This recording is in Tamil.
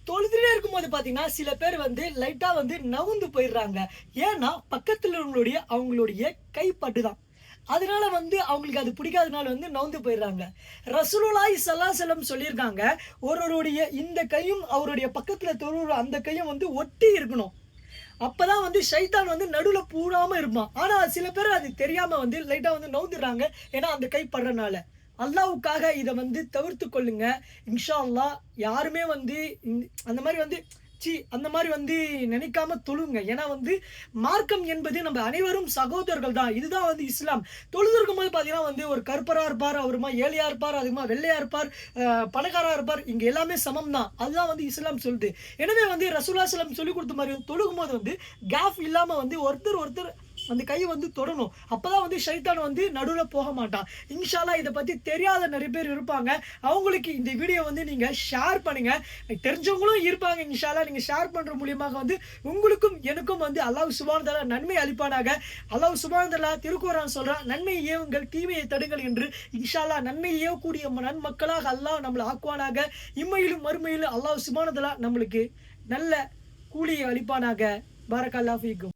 தொழுதுட்டே இருக்கும்போது பார்த்தீங்கன்னா, சில பேர் வந்து லைட்டா வந்து நவுந்து போயிடுறாங்க. ஏன்னா, பக்கத்துல உள்ளவங்களுடைய அவங்களுடைய கை பட்டுதான். அதனால வந்து அவங்களுக்கு அது பிடிக்காதனால வந்து நவுந்து போயிடுறாங்க. ரசூலுல்லாஹி ஸல்லல்லாஹு அலைஹி வஸல்லம் சொல்லியிருக்காங்க, ஒருவருடைய இந்த கையும் அவருடைய பக்கத்துல தொழுற அந்த கையும் வந்து ஒட்டி இருக்கணும். அப்பதான் வந்து ஷைத்தான் வந்து நடுவுல பூராம இருப்பான். ஆனா சில பேர் அது தெரியாம வந்து லைட்டா வந்து நவுந்துடுறாங்க. ஏன்னா அந்த கை படுறனால. அல்லாஹ்வுக்காக இத வந்து தவிர்த்துக் கொள்ளுங்க. இன்ஷா அல்லாஹ் யாருமே வந்து அந்த மாரி வந்து அந்த மாரி வந்து நினைக்காம தொழுங்க. ஏன்னா வந்து மார்க்கம் என்பது நம்ம அனைவரும் சகோதரர்கள் தான். இதுதான் வந்து இஸ்லாம். தொழுது இருக்கும்போது பார்த்தீங்கன்னா வந்து ஒரு கருப்பரா இருப்பார், அவருமா ஏழையா இருப்பார், அதுமா வெள்ளையா இருப்பார், பணக்காரரா இருப்பார். இங்க எல்லாமே சமம் தான். அதுதான் வந்து இஸ்லாம் சொல்லுது. எனவே வந்து ரசூலுல்லாஹி ஸல்லல்லாஹு அலைஹி வஸல்லம் சொல்லிக் குடுத்த மாரி தொழுகும்போது வந்து கேப் இல்லாம வந்து ஒருத்தர் ஒருத்தர் அந்த கை வந்து தொடணும். அப்பதான் வந்து ஷைத்தான் வந்து நடுவுல போக மாட்டான். இன்ஷா அல்லாஹ் இத பத்தி தெரியாத நெறைய பேர் இருப்பாங்க. அவங்களுக்கு இந்த வீடியோ வந்து நீங்க ஷேர் பண்ணுங்க. தெரிஞ்சவங்களும் இருப்பாங்க இன்ஷா அல்லாஹ். நீங்க ஷேர் பண்ற மூலியமாக வந்து உங்களுக்கும் எனக்கும் வந்து அல்லாஹ் சுப்ஹானஹு வ தஆலா நன்மை அளிப்பானாக. அல்லாஹ் சுப்ஹானஹு வ தஆலா திருக்குர்ஆன் சொல்றான், "நன்மையை ஏவுங்கள், தீமையை தடுங்கள்" என்று. இன்ஷா அல்லாஹ் நன்மையை ஏவக்கூடிய நன்மக்களாக அல்லாஹ் நம்மள ஆக்குவானாக. இம்மையிலும் மறுமையிலும் அல்லாஹ் சுப்ஹானஹு வ தஆலா நம்மளுக்கு நல்ல கூலியை அளிப்பானாக. பாரக்கல்லாஹு ஃபீக்கும்.